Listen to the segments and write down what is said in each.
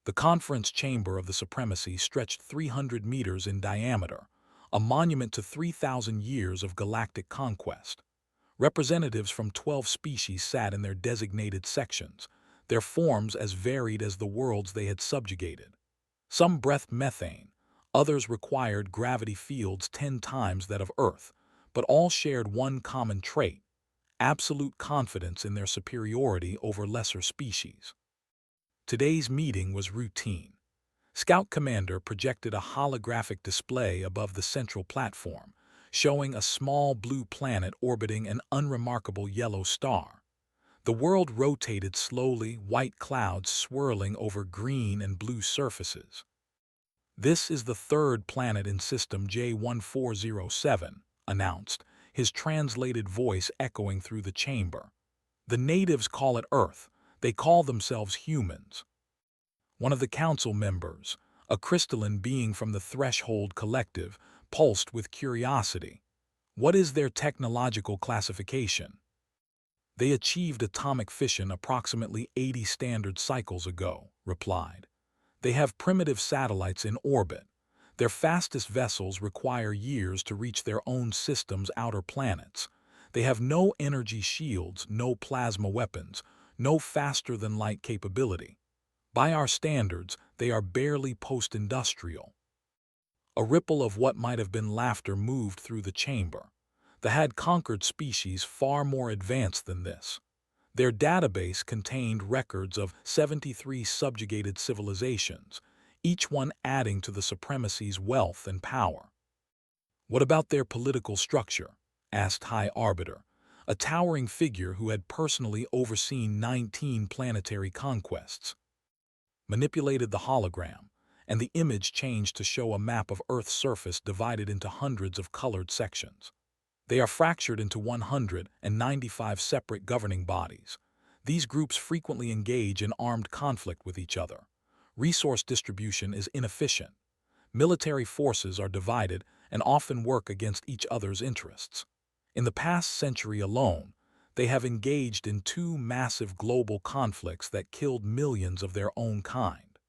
The conference chamber of the Supremacy stretched 300 meters in diameter, a monument to 3,000 years of galactic conquest. Representatives from 12 species sat in their designated sections, their forms as varied as the worlds they had subjugated. Some breathed methane, others required gravity fields 10 times that of Earth, but all shared one common trait: absolute confidence in their superiority over lesser species. Today's meeting was routine. Scout Commander projected a holographic display above the central platform, showing a small blue planet orbiting an unremarkable yellow star. The world rotated slowly, white clouds swirling over green and blue surfaces. "This is the third planet in System J1407, announced, his translated voice echoing through the chamber. "The natives call it Earth. They call themselves humans." One of the council members, a crystalline being from the Threshold Collective, pulsed with curiosity. "What is their technological classification?" "They achieved atomic fission approximately 80 standard cycles ago," replied. "They have primitive satellites in orbit. Their fastest vessels require years to reach their own system's outer planets. They have no energy shields, no plasma weapons, no faster-than-light capability. By our standards, they are barely post-industrial." A ripple of what might have been laughter moved through the chamber. They had conquered species far more advanced than this. Their database contained records of 73 subjugated civilizations, each one adding to the Supremacy's wealth and power. "What about their political structure?" asked High Arbiter, a towering figure who had personally overseen 19 planetary conquests. Manipulated the hologram, and the image changed to show a map of Earth's surface divided into hundreds of colored sections. "They are fractured into 195 separate governing bodies. These groups frequently engage in armed conflict with each other. Resource distribution is inefficient. Military forces are divided and often work against each other's interests. In the past century alone, they have engaged in 2 massive global conflicts that killed millions of their own kind."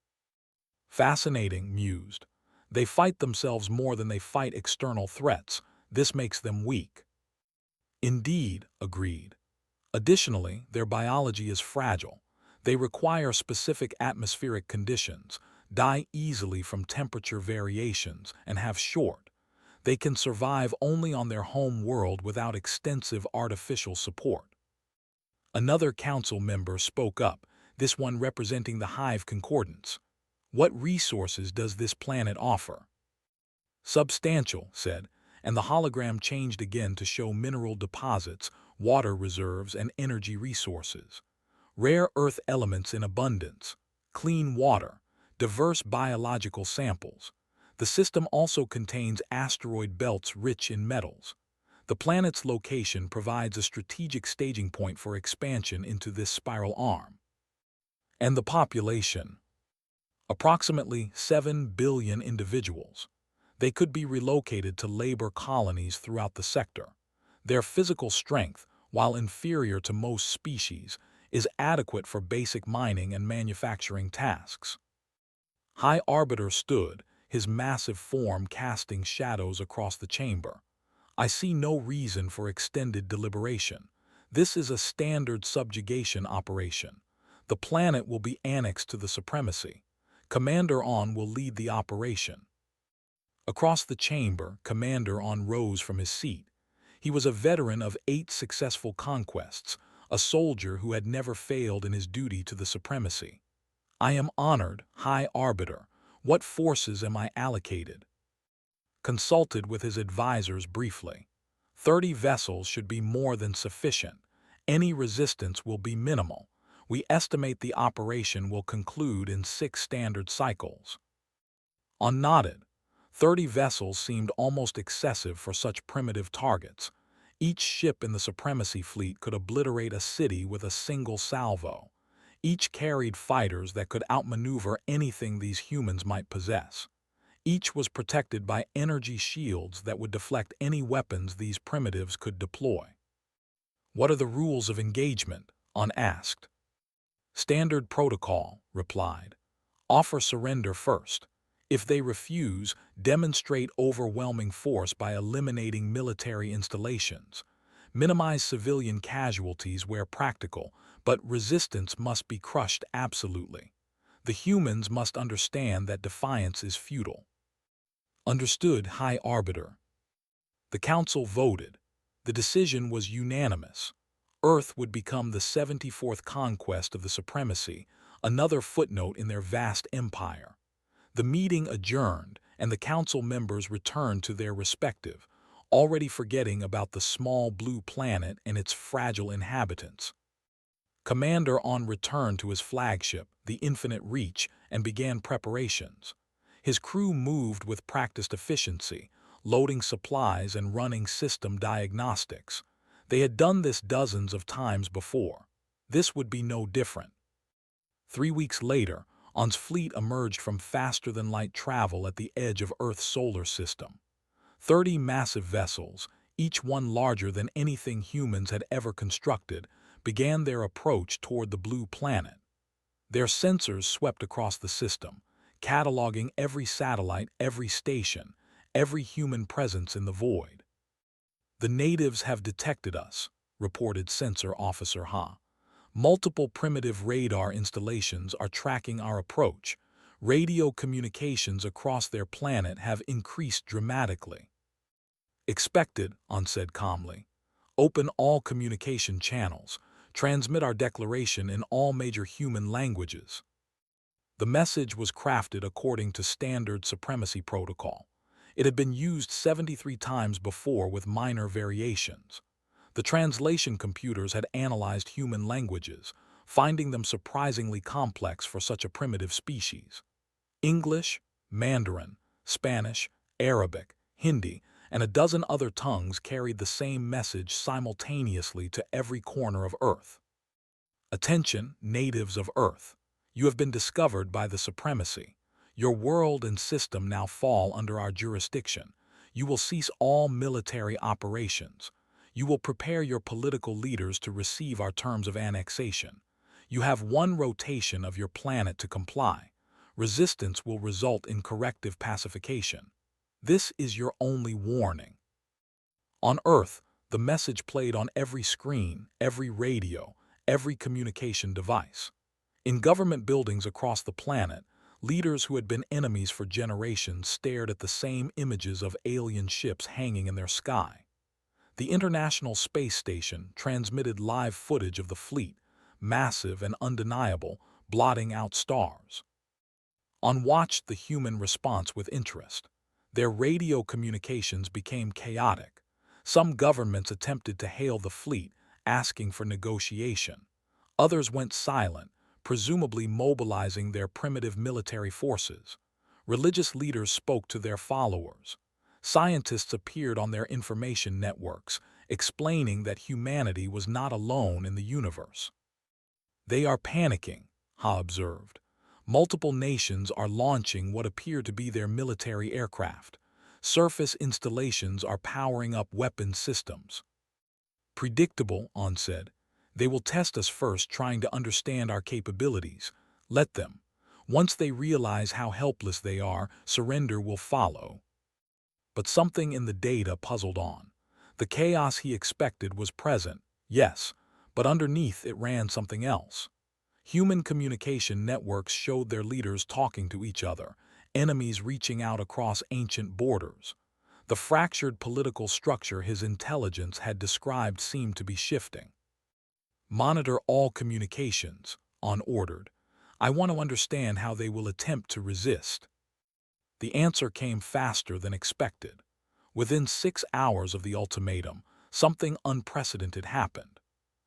"Fascinating," mused. "They fight themselves more than they fight external threats. This makes them weak." "Indeed," agreed. "Additionally, their biology is fragile. They require specific atmospheric conditions, die easily from temperature variations, and have short. They can survive only on their home world without extensive artificial support." Another council member spoke up, this one representing the Hive Concordance. "What resources does this planet offer?" "Substantial," said, and the hologram changed again to show mineral deposits, water reserves, and energy resources. Rare earth elements in abundance, clean water, diverse biological samples. The system also contains asteroid belts rich in metals. The planet's location provides a strategic staging point for expansion into this spiral arm. And the population? Approximately 7 billion individuals. They could be relocated to labor colonies throughout the sector. Their physical strength, while inferior to most species, is adequate for basic mining and manufacturing tasks." High Arbiter stood, his massive form casting shadows across the chamber. "I see no reason for extended deliberation. This is a standard subjugation operation. The planet will be annexed to the Supremacy. Commander On will lead the operation." Across the chamber, Commander On rose from his seat. He was a veteran of 8 successful conquests, a soldier who had never failed in his duty to the Supremacy. "I am honored, High Arbiter. What forces am I allocated?" Consulted with his advisors briefly. 30 vessels should be more than sufficient. Any resistance will be minimal. We estimate the operation will conclude in 6 standard cycles. On nodded. 30 vessels seemed almost excessive for such primitive targets. Each ship in the Supremacy fleet could obliterate a city with a single salvo. Each carried fighters that could outmaneuver anything these humans might possess. Each was protected by energy shields that would deflect any weapons these primitives could deploy. "What are the rules of engagement?" On asked. "Standard protocol," replied. Offer surrender first. If they refuse, demonstrate overwhelming force by eliminating military installations. Minimize civilian casualties where practical, but resistance must be crushed absolutely. The humans must understand that defiance is futile. Understood, High Arbiter. The Council voted. The decision was unanimous. Earth would become the 74th conquest of the supremacy, another footnote in their vast empire. The meeting adjourned, and the council members returned to their respective, already forgetting about the small blue planet and its fragile inhabitants. Commander On returned to his flagship, the Infinite Reach, and began preparations. His crew moved with practiced efficiency, loading supplies and running system diagnostics. They had done this dozens of times before. This would be no different. 3 weeks later, On's fleet emerged from faster-than-light travel at the edge of Earth's solar system. 30 massive vessels, each one larger than anything humans had ever constructed, began their approach toward the blue planet. Their sensors swept across the system, cataloging every satellite, every station, every human presence in the void. "The natives have detected us," reported Sensor Officer Ha. "Multiple primitive radar installations are tracking our approach. Radio communications across their planet have increased dramatically." "Expected," On said calmly. "Open all communication channels. Transmit our declaration in all major human languages." The message was crafted according to standard supremacy protocol. It had been used 73 times before with minor variations. The translation computers had analyzed human languages, finding them surprisingly complex for such a primitive species. English, Mandarin, Spanish, Arabic, Hindi, and a dozen other tongues carried the same message simultaneously to every corner of Earth. "Attention, natives of Earth. You have been discovered by the supremacy. Your world and system now fall under our jurisdiction. You will cease all military operations. You will prepare your political leaders to receive our terms of annexation. You have one rotation of your planet to comply. Resistance will result in corrective pacification. This is your only warning." On Earth, the message played on every screen, every radio, every communication device. In government buildings across the planet, leaders who had been enemies for generations stared at the same images of alien ships hanging in their sky. The International Space Station transmitted live footage of the fleet, massive and undeniable, blotting out stars. On watched the human response with interest. Their radio communications became chaotic. Some governments attempted to hail the fleet, asking for negotiation. Others went silent, presumably mobilizing their primitive military forces. Religious leaders spoke to their followers. Scientists appeared on their information networks, explaining that humanity was not alone in the universe. "They are panicking," Ha observed. "Multiple nations are launching what appear to be their military aircraft. Surface installations are powering up weapon systems." "Predictable," On said. "They will test us first, trying to understand our capabilities. Let them. Once they realize how helpless they are, surrender will follow." But something in the data puzzled On. The chaos he expected was present, yes, but underneath it ran something else. Human communication networks showed their leaders talking to each other, enemies reaching out across ancient borders. The fractured political structure his intelligence had described seemed to be shifting. "Monitor all communications," On ordered. "I want to understand how they will attempt to resist." The answer came faster than expected. Within 6 hours of the ultimatum, something unprecedented happened.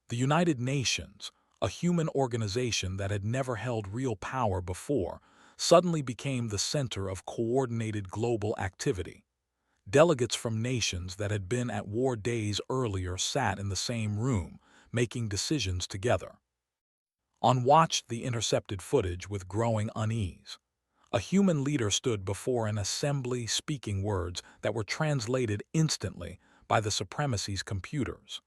The United Nations, a human organization that had never held real power before, suddenly became the center of coordinated global activity. Delegates from nations that had been at war days earlier sat in the same room, making decisions together. On watched the intercepted footage with growing unease. A human leader stood before an assembly speaking words that were translated instantly by the supremacy's computers.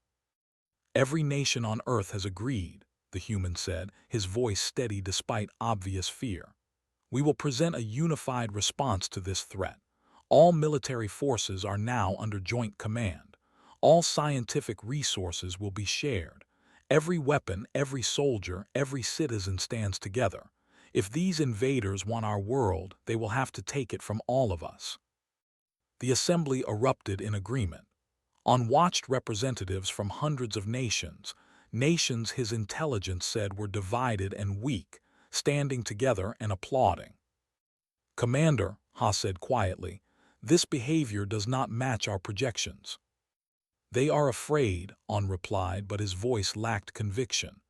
"Every nation on Earth has agreed," the human said, his voice steady despite obvious fear. We will present a unified response to this threat. All military forces are now under joint command. All scientific resources will be shared. Every weapon, every soldier, every citizen stands together. If these invaders want our world, they will have to take it from all of us." The assembly erupted in agreement. On watched representatives from hundreds of nations his intelligence said were divided and weak, standing together and applauding. "Commander," Ha said quietly, "this behavior does not match our projections." "They are afraid," On replied, but his voice lacked conviction.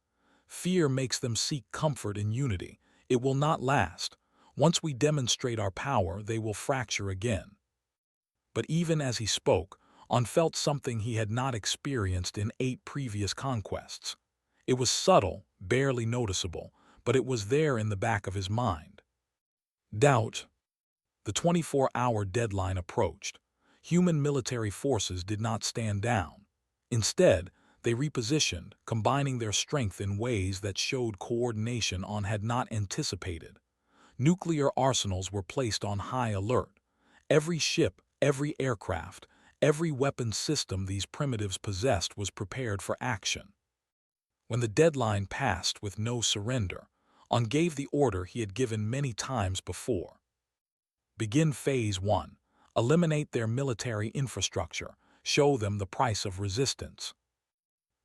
"Fear makes them seek comfort in unity. It will not last. Once we demonstrate our power, they will fracture again." But even as he spoke, On felt something he had not experienced in 8 previous conquests. It was subtle, barely noticeable, but it was there in the back of his mind. Doubt. The 24-hour deadline approached. Human military forces did not stand down. Instead, they repositioned, combining their strength in ways that showed coordination On had not anticipated. Nuclear arsenals were placed on high alert. Every ship, every aircraft, every weapon system these primitives possessed was prepared for action. When the deadline passed with no surrender, On gave the order he had given many times before. Begin Phase 1. Eliminate their military infrastructure. Show them the price of resistance.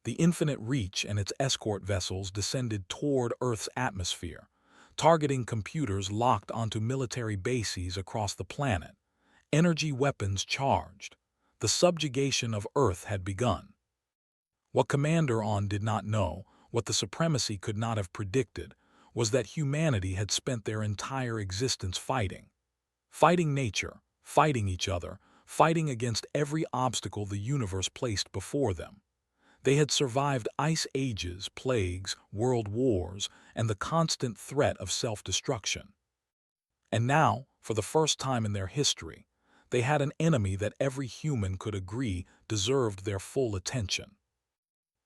The Infinite Reach and its escort vessels descended toward Earth's atmosphere, targeting computers locked onto military bases across the planet. Energy weapons charged. The subjugation of Earth had begun. What Commander On did not know, what the Supremacy could not have predicted, was that humanity had spent their entire existence fighting. Fighting nature, fighting each other, fighting against every obstacle the universe placed before them. They had survived ice ages, plagues, world wars, and the constant threat of self-destruction. And now, for the first time in their history, they had an enemy that every human could agree deserved their full attention.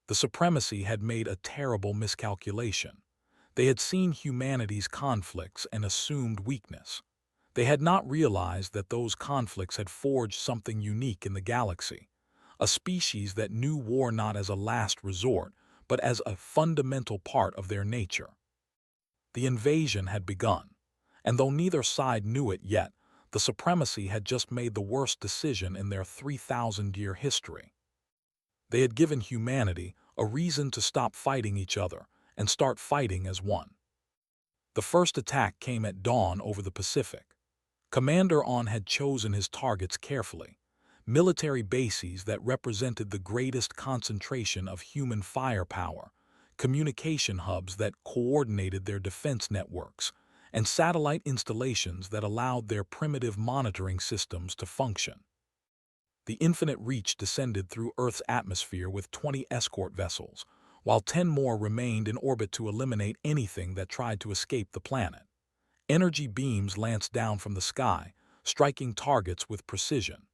The Supremacy had made a terrible miscalculation. They had seen humanity's conflicts and assumed weakness. They had not realized that those conflicts had forged something unique in the galaxy, a species that knew war not as a last resort, but as a fundamental part of their nature. The invasion had begun, and though neither side knew it yet, the Supremacy had just made the worst decision in their 3,000-year history. They had given humanity a reason to stop fighting each other and start fighting as one. The first attack came at dawn over the Pacific. Commander On had chosen his targets carefully, military bases that represented the greatest concentration of human firepower, communication hubs that coordinated their defense networks, and satellite installations that allowed their primitive monitoring systems to function. The Infinite Reach descended through Earth's atmosphere with 20 escort vessels, while 10 more remained in orbit to eliminate anything that tried to escape the planet. Energy beams lanced down from the sky, striking targets with precision.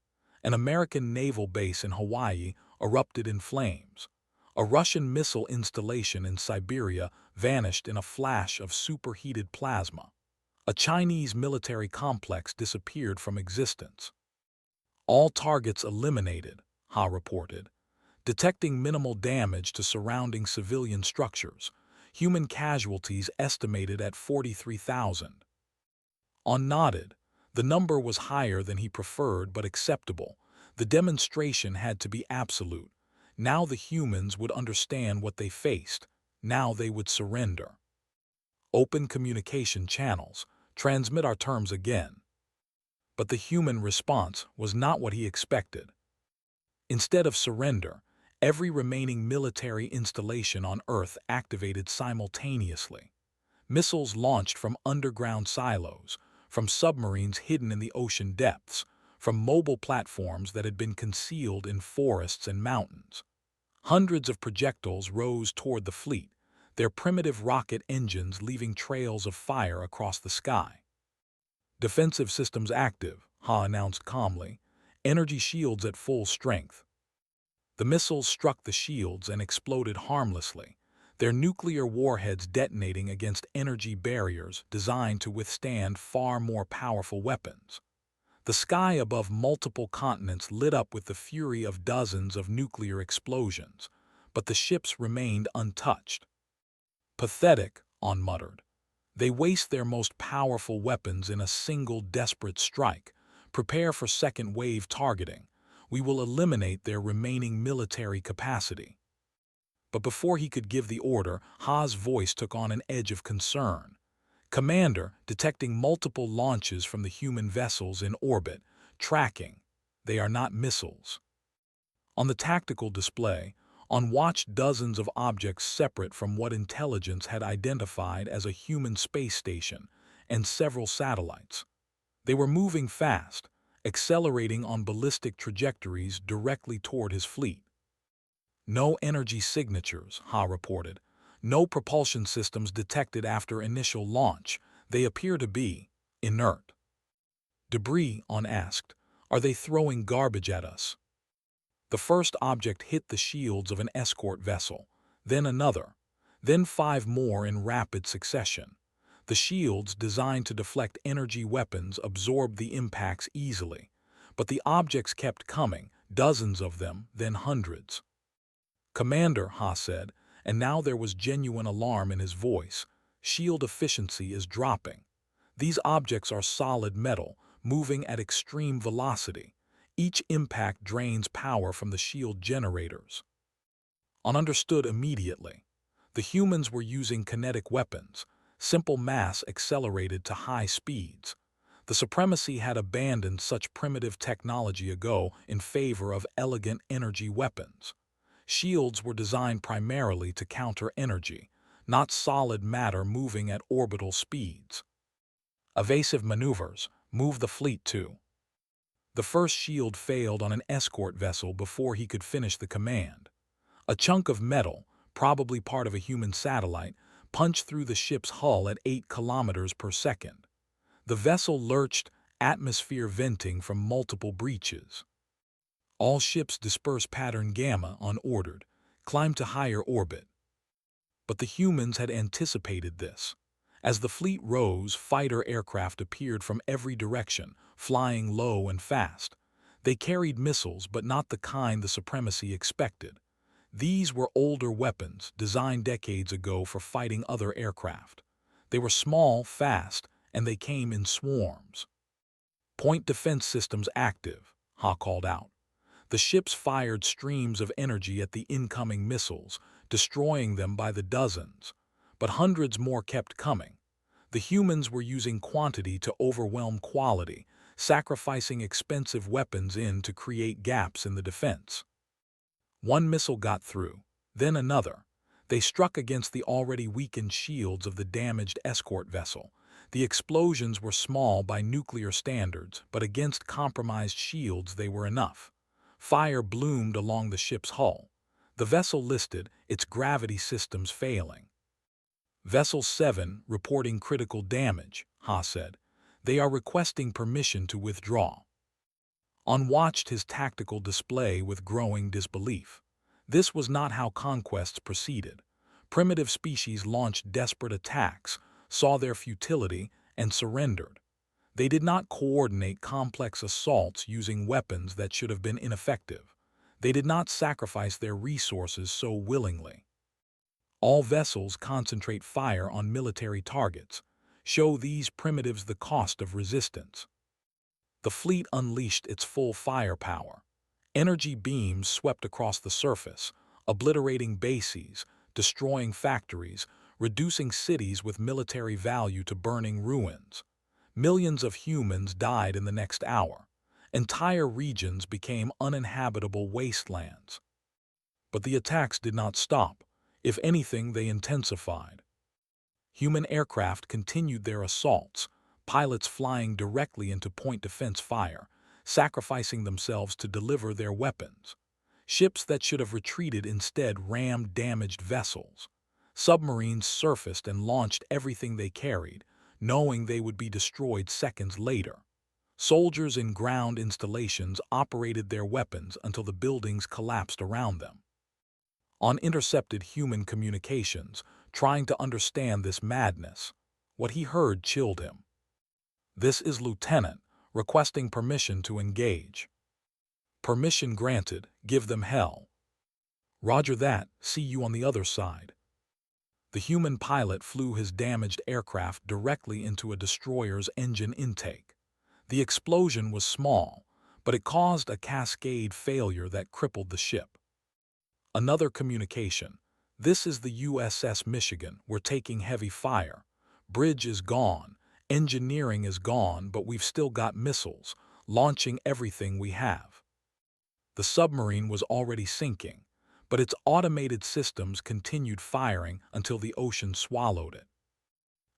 An American naval base in Hawaii erupted in flames. A Russian missile installation in Siberia vanished in a flash of superheated plasma. A Chinese military complex disappeared from existence. All targets eliminated, Ha reported, detecting minimal damage to surrounding civilian structures, human casualties estimated at 43,000. On nodded. The number was higher than he preferred but acceptable. The demonstration had to be absolute. Now the humans would understand what they faced. Now they would surrender. Open communication channels. Transmit our terms again. But the human response was not what he expected. Instead of surrender, every remaining military installation on Earth activated simultaneously. Missiles launched from underground silos, from submarines hidden in the ocean depths, from mobile platforms that had been concealed in forests and mountains. Hundreds of projectiles rose toward the fleet, their primitive rocket engines leaving trails of fire across the sky. Defensive systems active, Ha announced calmly, energy shields at full strength. The missiles struck the shields and exploded harmlessly, their nuclear warheads detonating against energy barriers designed to withstand far more powerful weapons. The sky above multiple continents lit up with the fury of dozens of nuclear explosions, but the ships remained untouched. "Pathetic," On muttered. "They waste their most powerful weapons in a single desperate strike. Prepare for second-wave targeting. We will eliminate their remaining military capacity." But before he could give the order, Ha's voice took on an edge of concern. "Commander, detecting multiple launches from the human vessels in orbit. Tracking. They are not missiles." On the tactical display, on watch dozens of objects separate from what intelligence had identified as a human space station and several satellites. They were moving fast, accelerating on ballistic trajectories directly toward his fleet. "No energy signatures," Ha reported. "No propulsion systems detected after initial launch. They appear to be inert." "Debris," On asked. "Are they throwing garbage at us?" The first object hit the shields of an escort vessel, then another, then 5 more in rapid succession. The shields, designed to deflect energy weapons, absorbed the impacts easily. But the objects kept coming, dozens of them, then hundreds. "Commander," Ha said, and now there was genuine alarm in his voice, "shield efficiency is dropping. These objects are solid metal, moving at extreme velocity. Each impact drains power from the shield generators." On understood immediately. The humans were using kinetic weapons, simple mass accelerated to high speeds. The Supremacy had abandoned such primitive technology ago in favor of elegant energy weapons. Shields were designed primarily to counter energy, not solid matter moving at orbital speeds. Evasive maneuvers, move the fleet too. The first shield failed on an escort vessel before he could finish the command. A chunk of metal, probably part of a human satellite, punched through the ship's hull at 8 kilometers per second. The vessel lurched, atmosphere venting from multiple breaches. "All ships disperse pattern Gamma," On ordered. "Climb to higher orbit." But the humans had anticipated this. As the fleet rose, fighter aircraft appeared from every direction, flying low and fast. They carried missiles, but not the kind the Supremacy expected. These were older weapons, designed decades ago for fighting other aircraft. They were small, fast, and they came in swarms. "Point defense systems active," Ha called out. The ships fired streams of energy at the incoming missiles, destroying them by the dozens. But hundreds more kept coming. The humans were using quantity to overwhelm quality, sacrificing expensive weapons to create gaps in the defense. One missile got through, then another. They struck against the already weakened shields of the damaged escort vessel. The explosions were small by nuclear standards, but against compromised shields they were enough. Fire bloomed along the ship's hull. The vessel listed, its gravity systems failing. "Vessel 7 reporting critical damage," Ha said. "They are requesting permission to withdraw." On watched his tactical display with growing disbelief. This was not how conquests proceeded. Primitive species launched desperate attacks, saw their futility, and surrendered. They did not coordinate complex assaults using weapons that should have been ineffective. They did not sacrifice their resources so willingly. All vessels concentrate fire on military targets. Show these primitives the cost of resistance. The fleet unleashed its full firepower. Energy beams swept across the surface, obliterating bases, destroying factories, reducing cities with military value to burning ruins. Millions of humans died in the next hour. Entire regions became uninhabitable wastelands. But the attacks did not stop. If anything, they intensified. Human aircraft continued their assaults, pilots flying directly into point defense fire, sacrificing themselves to deliver their weapons. Ships that should have retreated instead rammed damaged vessels. Submarines surfaced and launched everything they carried, knowing they would be destroyed seconds later. Soldiers in ground installations operated their weapons until the buildings collapsed around them. on intercepted human communications, trying to understand this madness. What he heard chilled him. "This is Lieutenant, requesting permission to engage." "Permission granted, give them hell." "Roger that, see you on the other side." The human pilot flew his damaged aircraft directly into a destroyer's engine intake. The explosion was small, but it caused a cascade failure that crippled the ship. Another communication. "This is the USS Michigan. We're taking heavy fire. Bridge is gone. Engineering is gone, but we've still got missiles, launching everything we have." The submarine was already sinking, but its automated systems continued firing until the ocean swallowed it.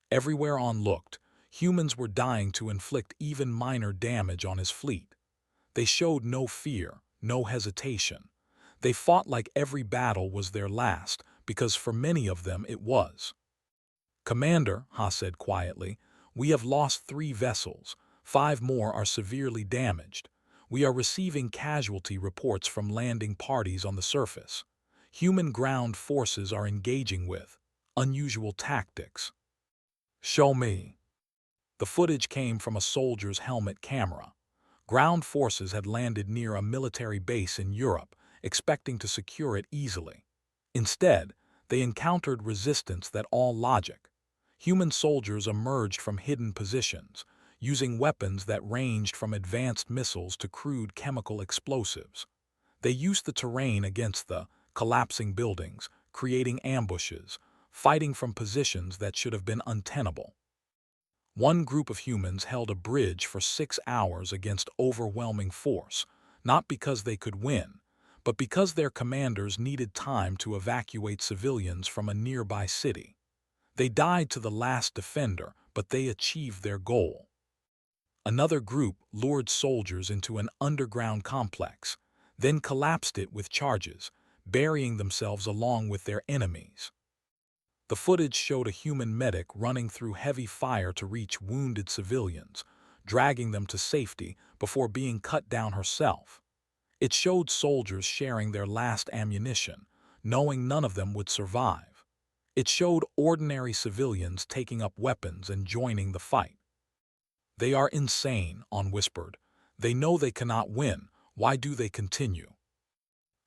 Everywhere On looked, humans were dying to inflict even minor damage on his fleet. They showed no fear, no hesitation. They fought like every battle was their last, because for many of them it was. "Commander," Ha said quietly, "we have lost 3 vessels. 5 more are severely damaged. We are receiving casualty reports from landing parties on the surface. Human ground forces are engaging with unusual tactics." "Show me." The footage came from a soldier's helmet camera. Ground forces had landed near a military base in Europe, expecting to secure it easily. Instead, they encountered resistance that all logic. Human soldiers emerged from hidden positions, using weapons that ranged from advanced missiles to crude chemical explosives. They used the terrain against the collapsing buildings, creating ambushes, fighting from positions that should have been untenable. One group of humans held a bridge for 6 hours against overwhelming force, not because they could win, but because their commanders needed time to evacuate civilians from a nearby city. They died to the last defender, but they achieved their goal. Another group lured soldiers into an underground complex, then collapsed it with charges, burying themselves along with their enemies. The footage showed a human medic running through heavy fire to reach wounded civilians, dragging them to safety before being cut down herself. It showed soldiers sharing their last ammunition, knowing none of them would survive. It showed ordinary civilians taking up weapons and joining the fight. "They are insane," On whispered. "They know they cannot win. Why do they continue?"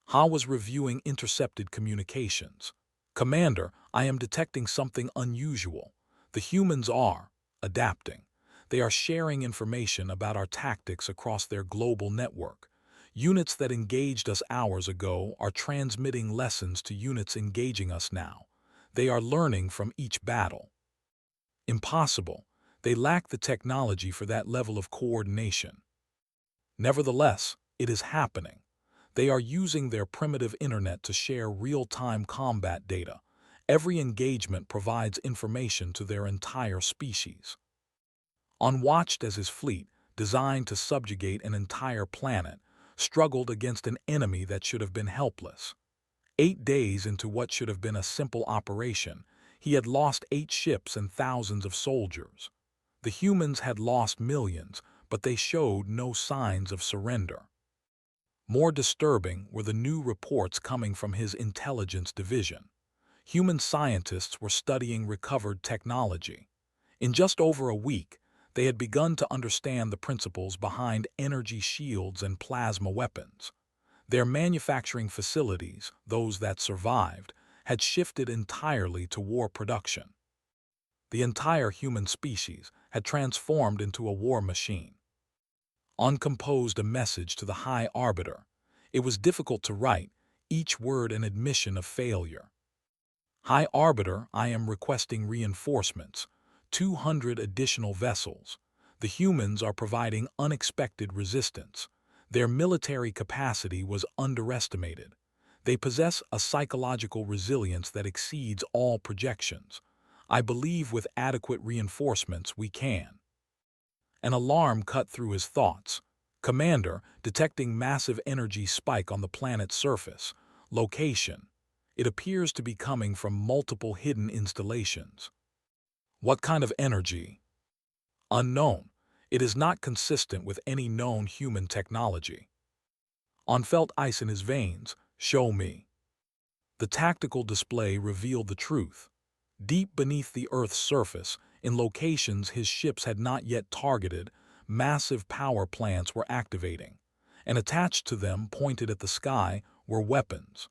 Ha was reviewing intercepted communications. "Commander, I am detecting something unusual. The humans are adapting. They are sharing information about our tactics across their global network. Units that engaged us hours ago are transmitting lessons to units engaging us now. They are learning from each battle." Impossible. They lack the technology for that level of coordination. Nevertheless, it is happening. They are using their primitive internet to share real-time combat data. Every engagement provides information to their entire species. On watched as his fleet, designed to subjugate an entire planet, struggled against an enemy that should have been helpless. 8 days into what should have been a simple operation, he had lost 8 ships and thousands of soldiers. The humans had lost millions, but they showed no signs of surrender. More disturbing were the new reports coming from his intelligence division. Human scientists were studying recovered technology. In just over a week, they had begun to understand the principles behind energy shields and plasma weapons. Their manufacturing facilities, those that survived, had shifted entirely to war production. The entire human species had transformed into a war machine. On composed a message to the High Arbiter. It was difficult to write, each word an admission of failure. "High Arbiter, I am requesting reinforcements. 200 additional vessels. The humans are providing unexpected resistance. Their military capacity was underestimated. They possess a psychological resilience that exceeds all projections. I believe with adequate reinforcements we can." An alarm cut through his thoughts. "Commander, detecting massive energy spike on the planet's surface. Location. It appears to be coming from multiple hidden installations." "What kind of energy?" "Unknown. It is not consistent with any known human technology." On felt ice in his veins. "Show me." The tactical display revealed the truth. Deep beneath the Earth's surface, in locations his ships had not yet targeted, massive power plants were activating, and attached to them, pointed at the sky, were weapons.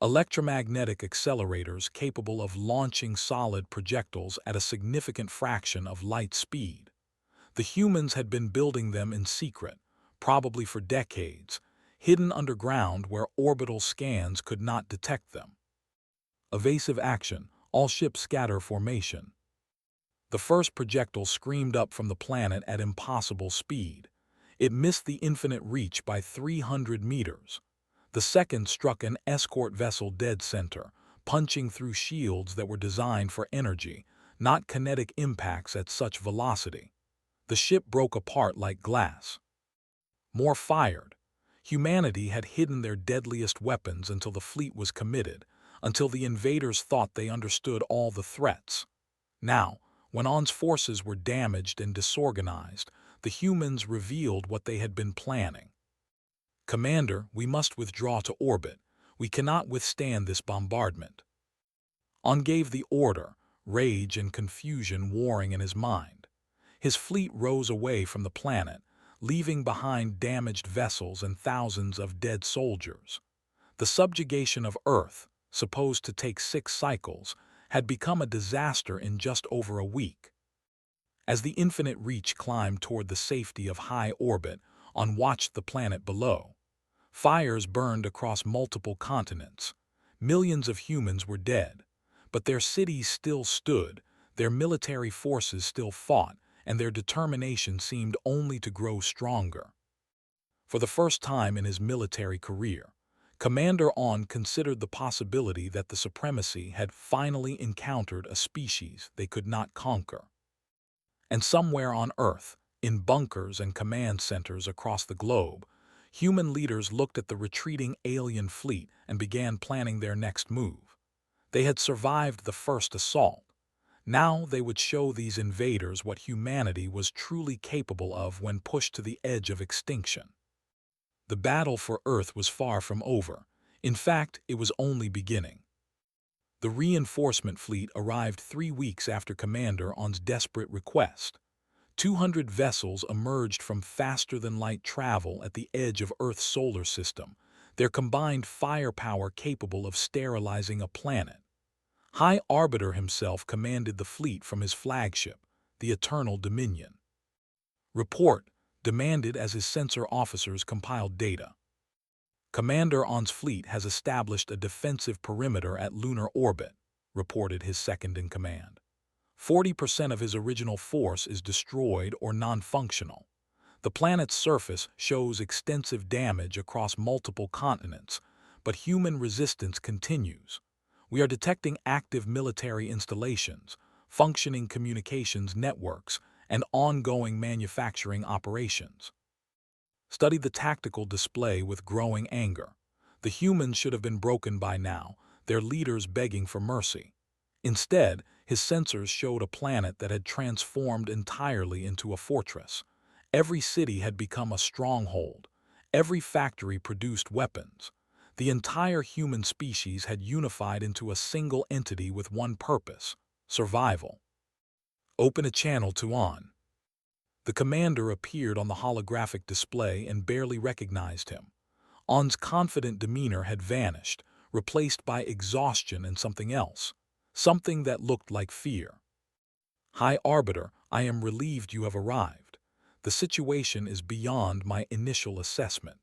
Electromagnetic accelerators capable of launching solid projectiles at a significant fraction of light speed. The humans had been building them in secret, probably for decades, hidden underground where orbital scans could not detect them. Evasive action, all ships scatter formation. The first projectile screamed up from the planet at impossible speed. It missed the infinite reach by 300 meters. The second struck an escort vessel dead center, punching through shields that were designed for energy, not kinetic impacts at such velocity. The ship broke apart like glass. More fired. Humanity had hidden their deadliest weapons until the fleet was committed, until the invaders thought they understood all the threats. Now, when On's forces were damaged and disorganized, the humans revealed what they had been planning. "Commander, we must withdraw to orbit. We cannot withstand this bombardment." On gave the order, rage and confusion warring in his mind. His fleet rose away from the planet, leaving behind damaged vessels and thousands of dead soldiers. The subjugation of Earth, supposed to take 6 cycles, had become a disaster in just over a week. As the infinite reach climbed toward the safety of high orbit, On watched the planet below. Fires burned across multiple continents. Millions of humans were dead, but their cities still stood, their military forces still fought, and their determination seemed only to grow stronger. For the first time in his military career, Commander On considered the possibility that the supremacy had finally encountered a species they could not conquer. And somewhere on Earth, in bunkers and command centers across the globe, human leaders looked at the retreating alien fleet and began planning their next move. They had survived the first assault. Now they would show these invaders what humanity was truly capable of when pushed to the edge of extinction. The battle for Earth was far from over. In fact, it was only beginning. The reinforcement fleet arrived 3 weeks after Commander On's desperate request. 200 vessels emerged from faster-than-light travel at the edge of Earth's solar system, their combined firepower capable of sterilizing a planet. High Arbiter himself commanded the fleet from his flagship, the Eternal Dominion. "Report," demanded as his sensor officers compiled data. "Commander On's fleet has established a defensive perimeter at lunar orbit," reported his second-in-command. 40% of his original force is destroyed or non-functional. The planet's surface shows extensive damage across multiple continents, but human resistance continues. We are detecting active military installations, functioning communications networks, and ongoing manufacturing operations. Study the tactical display with growing anger. The humans should have been broken by now, their leaders begging for mercy. Instead, his sensors showed a planet that had transformed entirely into a fortress. Every city had become a stronghold. Every factory produced weapons. The entire human species had unified into a single entity with one purpose: survival. "Open a channel to On." The commander appeared on the holographic display and barely recognized him. On's confident demeanor had vanished, replaced by exhaustion and something else, something that looked like fear. "High Arbiter, I am relieved you have arrived. The situation is beyond my initial assessment."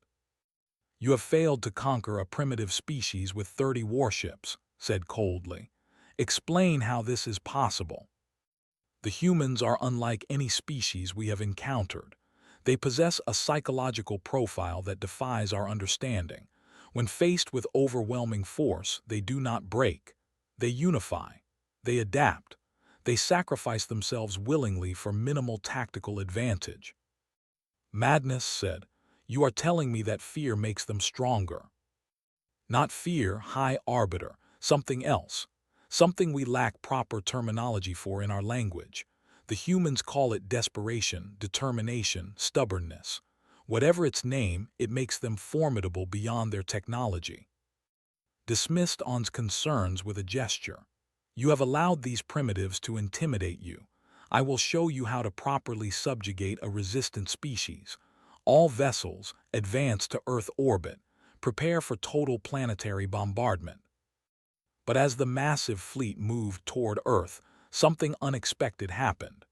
"You have failed to conquer a primitive species with 30 warships," said coldly. "Explain how this is possible." "The humans are unlike any species we have encountered. They possess a psychological profile that defies our understanding. When faced with overwhelming force, they do not break. They unify. They adapt. They sacrifice themselves willingly for minimal tactical advantage." "Madness," said. "You are telling me that fear makes them stronger." "Not fear, High Arbiter, something else. Something we lack proper terminology for in our language. The humans call it desperation, determination, stubbornness. Whatever its name, it makes them formidable beyond their technology." dismissed On's concerns with a gesture. You have allowed these primitives to intimidate you. I will show you how to properly subjugate a resistant species. All vessels advance to Earth orbit. Prepare for total planetary bombardment. But as the massive fleet moved toward Earth, something unexpected happened.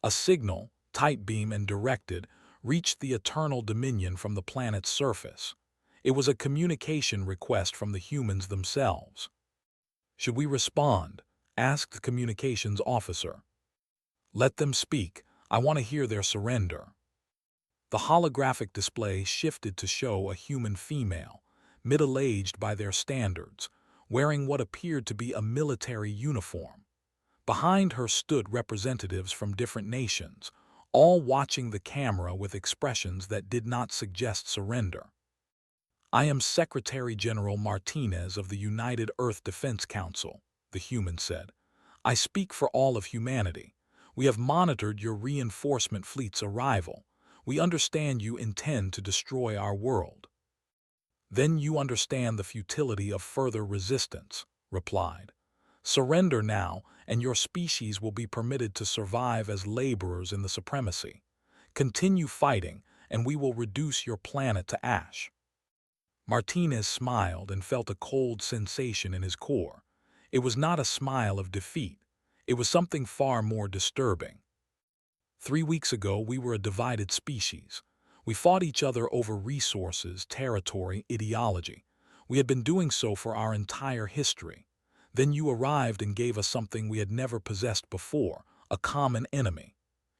A signal, tight beam and directed, reached the eternal dominion from the planet's surface. It was a communication request from the humans themselves. Should we respond? Asked the communications officer. Let them speak. I want to hear their surrender. The holographic display shifted to show a human female, middle-aged by their standards, wearing what appeared to be a military uniform. Behind her stood representatives from different nations, all watching the camera with expressions that did not suggest surrender. I am Secretary General Martinez of the United Earth Defense Council, the human said. I speak for all of humanity. We have monitored your reinforcement fleet's arrival. We understand you intend to destroy our world. Then you understand the futility of further resistance, replied. Surrender now, and your species will be permitted to survive as laborers in the supremacy. Continue fighting, and we will reduce your planet to ash. Martinez smiled and felt a cold sensation in his core. It was not a smile of defeat. It was something far more disturbing. 3 weeks ago, we were a divided species. We fought each other over resources, territory, ideology. We had been doing so for our entire history. Then you arrived and gave us something we had never possessed before, a common enemy.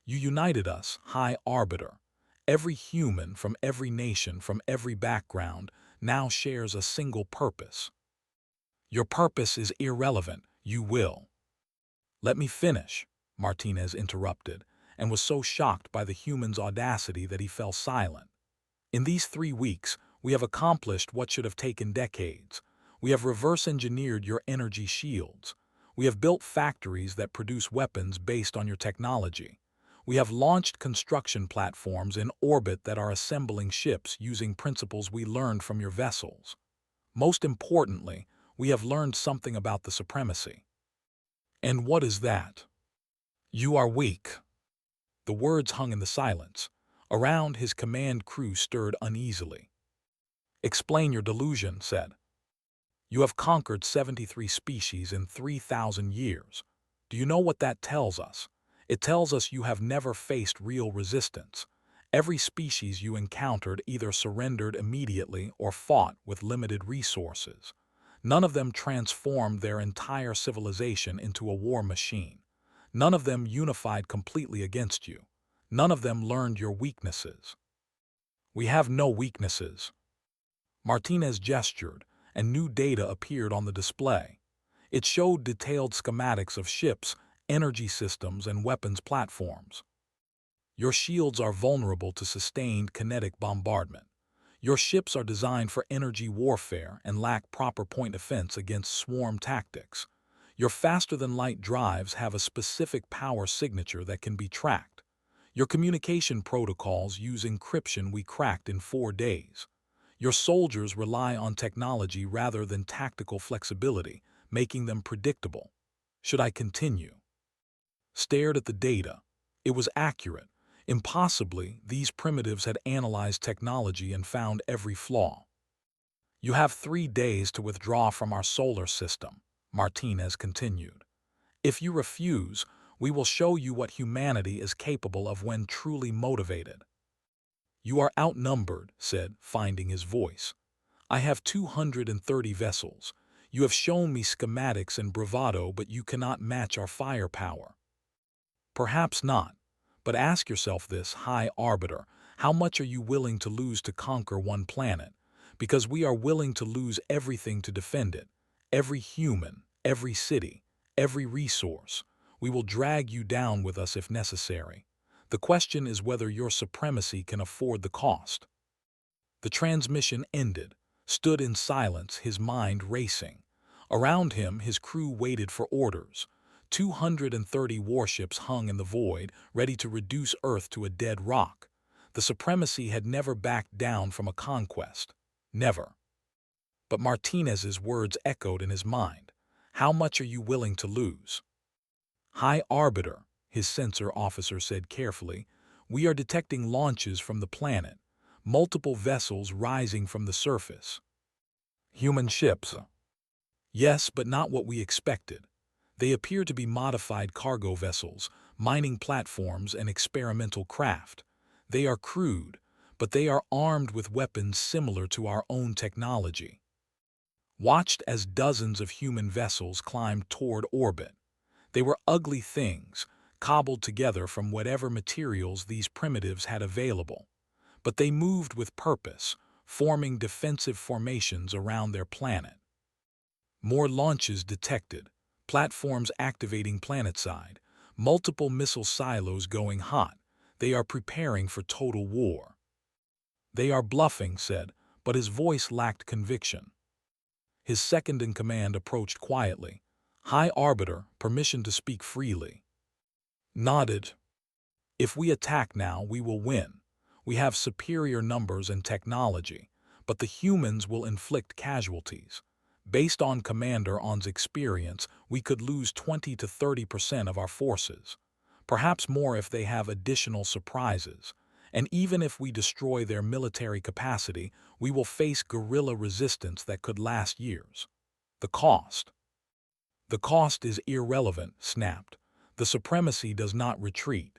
You united us, High Arbiter. Every human from every nation, from every background, now shares a single purpose. Your purpose is irrelevant, you will. Let me finish, Martinez interrupted, and was so shocked by the human's audacity that he fell silent. In these 3 weeks, we have accomplished what should have taken decades. We have reverse-engineered your energy shields. We have built factories that produce weapons based on your technology. We have launched construction platforms in orbit that are assembling ships using principles we learned from your vessels. Most importantly, we have learned something about the supremacy. And what is that? You are weak. The words hung in the silence. Around, his command crew stirred uneasily. Explain your delusion, said. You have conquered 73 species in 3,000 years. Do you know what that tells us? It tells us you have never faced real resistance. Every species you encountered either surrendered immediately or fought with limited resources. None of them transformed their entire civilization into a war machine. None of them unified completely against you. None of them learned your weaknesses. We have no weaknesses. Martinez gestured, and new data appeared on the display. It showed detailed schematics of ships, energy systems, and weapons platforms. Your shields are vulnerable to sustained kinetic bombardment. Your ships are designed for energy warfare and lack proper point defense against swarm tactics. Your faster-than-light drives have a specific power signature that can be tracked. Your communication protocols use encryption we cracked in 4 days. Your soldiers rely on technology rather than tactical flexibility, making them predictable. Should I continue? Stared at the data. It was accurate. Impossibly, these primitives had analyzed technology and found every flaw. You have 3 days to withdraw from our solar system, Martinez continued. If you refuse, we will show you what humanity is capable of when truly motivated. You are outnumbered, said, finding his voice. I have 230 vessels. You have shown me schematics and bravado, but you cannot match our firepower. Perhaps not, but ask yourself this, High Arbiter, how much are you willing to lose to conquer one planet? Because we are willing to lose everything to defend it. Every human, every city, every resource. We will drag you down with us if necessary. The question is whether your supremacy can afford the cost. The transmission ended, stood in silence, his mind racing. Around him, his crew waited for orders. 230 warships hung in the void, ready to reduce Earth to a dead rock. The supremacy had never backed down from a conquest. Never. But Martinez's words echoed in his mind. How much are you willing to lose? High Arbiter, his sensor officer said carefully, we are detecting launches from the planet, multiple vessels rising from the surface. Human ships. Yes, but not what we expected. They appear to be modified cargo vessels, mining platforms, and experimental craft. They are crude, but they are armed with weapons similar to our own technology. Watched as dozens of human vessels climbed toward orbit. They were ugly things, cobbled together from whatever materials these primitives had available. But they moved with purpose, forming defensive formations around their planet. More launches detected, platforms activating planetside, multiple missile silos going hot. They are preparing for total war. They are bluffing, said, but his voice lacked conviction. His second-in-command approached quietly. High Arbiter, permission to speak freely. Nodded. If we attack now, we will win. We have superior numbers and technology, but the humans will inflict casualties. Based on Commander On's experience, we could lose 20 to 30% of our forces. Perhaps more if they have additional surprises. And even if we destroy their military capacity, we will face guerrilla resistance that could last years. The cost. The cost is irrelevant, snapped. The supremacy does not retreat.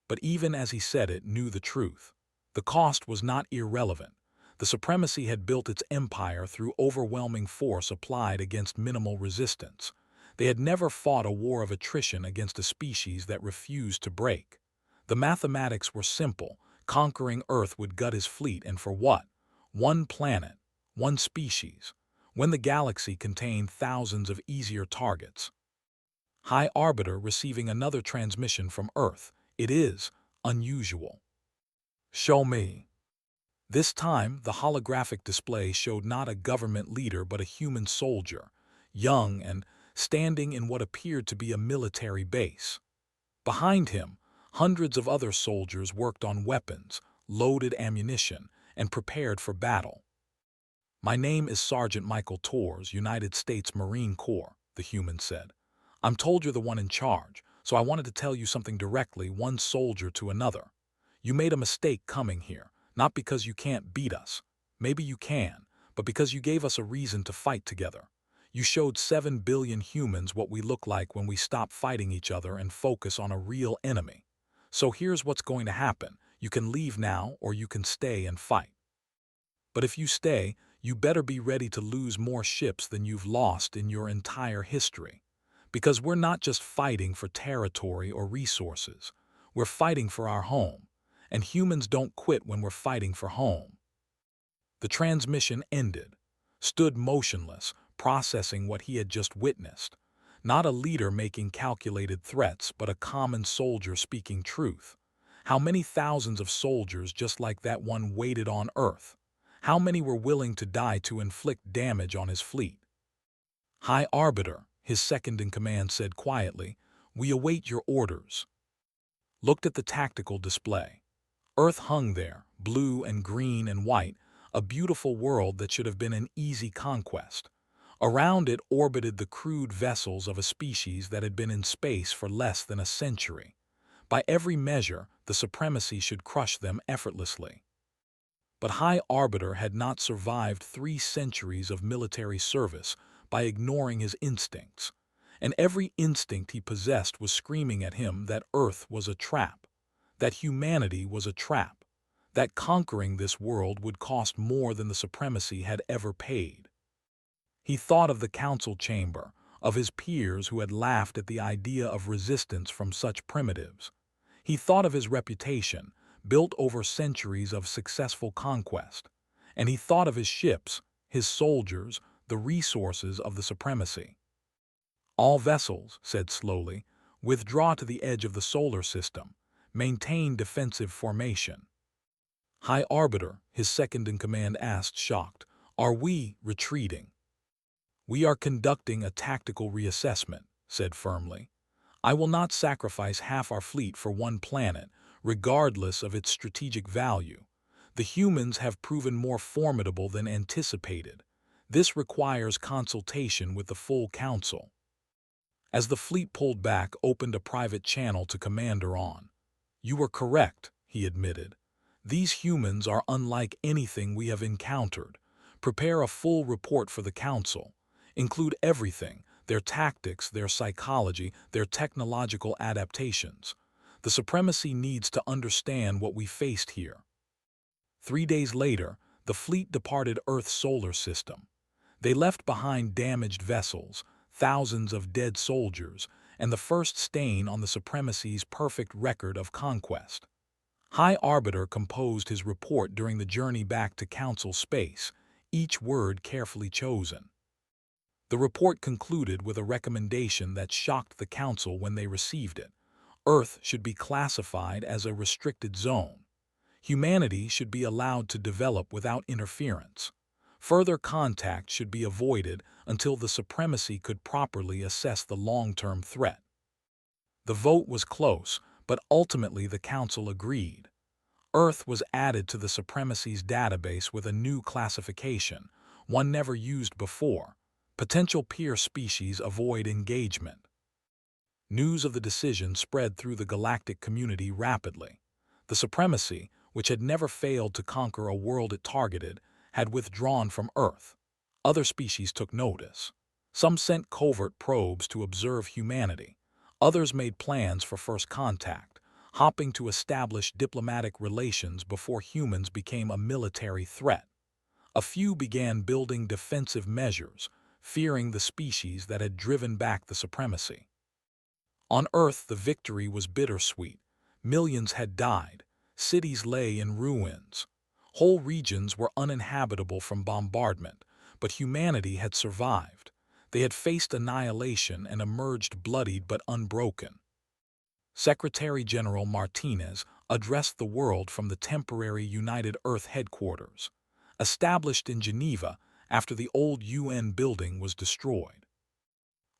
But even as he said it, knew the truth. The cost was not irrelevant. The supremacy had built its empire through overwhelming force applied against minimal resistance. They had never fought a war of attrition against a species that refused to break. The mathematics were simple. Conquering Earth would gut his fleet, and for what? One planet, one species, when the galaxy contained thousands of easier targets. High Arbiter receiving another transmission from Earth. It is unusual. Show me. This time, the holographic display showed not a government leader but a human soldier, young and standing in what appeared to be a military base. Behind him, hundreds of other soldiers worked on weapons, loaded ammunition, and prepared for battle. My name is Sergeant Michael Torres, United States Marine Corps, the human said. I'm told you're the one in charge, so I wanted to tell you something directly, one soldier to another. You made a mistake coming here, not because you can't beat us. Maybe you can, but because you gave us a reason to fight together. You showed 7 billion humans what we look like when we stop fighting each other and focus on a real enemy. So here's what's going to happen. You can leave now or you can stay and fight. But if you stay, you better be ready to lose more ships than you've lost in your entire history. Because we're not just fighting for territory or resources. We're fighting for our home. And humans don't quit when we're fighting for home. The transmission ended, stood motionless, processing what he had just witnessed. Not a leader making calculated threats, but a common soldier speaking truth. How many thousands of soldiers just like that one waited on Earth? How many were willing to die to inflict damage on his fleet? High Arbiter, his second-in-command said quietly, we await your orders. Looked at the tactical display. Earth hung there, blue and green and white, a beautiful world that should have been an easy conquest. Around it orbited the crude vessels of a species that had been in space for less than a century. By every measure, the supremacy should crush them effortlessly. But High Arbiter had not survived 3 centuries of military service by ignoring his instincts, and every instinct he possessed was screaming at him that Earth was a trap, that humanity was a trap, that conquering this world would cost more than the supremacy had ever paid. He thought of the council chamber, of his peers who had laughed at the idea of resistance from such primitives. He thought of his reputation, built over centuries of successful conquest. And he thought of his ships, his soldiers, the resources of the supremacy. All vessels, said slowly, withdraw to the edge of the solar system. Maintain defensive formation. High Arbiter, his second-in-command asked, shocked, are we retreating? We are conducting a tactical reassessment, said firmly. I will not sacrifice half our fleet for one planet, regardless of its strategic value. The humans have proven more formidable than anticipated. This requires consultation with the full council. As the fleet pulled back, opened a private channel to Commander On. "You were correct," he admitted. "These humans are unlike anything we have encountered. Prepare a full report for the council. Include everything, their tactics, their psychology, their technological adaptations. The supremacy needs to understand what we faced here." 3 days later, the fleet departed Earth's solar system. They left behind damaged vessels, thousands of dead soldiers, and the first stain on the supremacy's perfect record of conquest. High Arbiter composed his report during the journey back to Council space, each word carefully chosen. The report concluded with a recommendation that shocked the Council when they received it. Earth should be classified as a restricted zone. Humanity should be allowed to develop without interference. Further contact should be avoided until the supremacy could properly assess the long-term threat. The vote was close, but ultimately the Council agreed. Earth was added to the supremacy's database with a new classification, one never used before. Potential peer species avoid engagement. News of the decision spread through the galactic community rapidly. The supremacy, which had never failed to conquer a world it targeted, had withdrawn from Earth. Other species took notice. Some sent covert probes to observe humanity. Others made plans for first contact, hoping to establish diplomatic relations before humans became a military threat. A few began building defensive measures, fearing the species that had driven back the supremacy. On Earth, the victory was bittersweet. Millions had died. Cities lay in ruins. Whole regions were uninhabitable from bombardment, but humanity had survived. They had faced annihilation and emerged bloodied but unbroken. Secretary-General Martinez addressed the world from the temporary United Earth headquarters, established in Geneva after the old UN building was destroyed.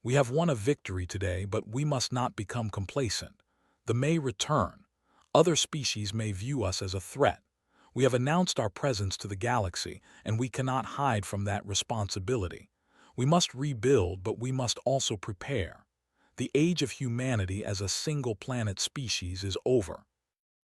"We have won a victory today, but we must not become complacent. The may return. Other species may view us as a threat. We have announced our presence to the galaxy, and we cannot hide from that responsibility. We must rebuild, but we must also prepare. The age of humanity as a single-planet species is over.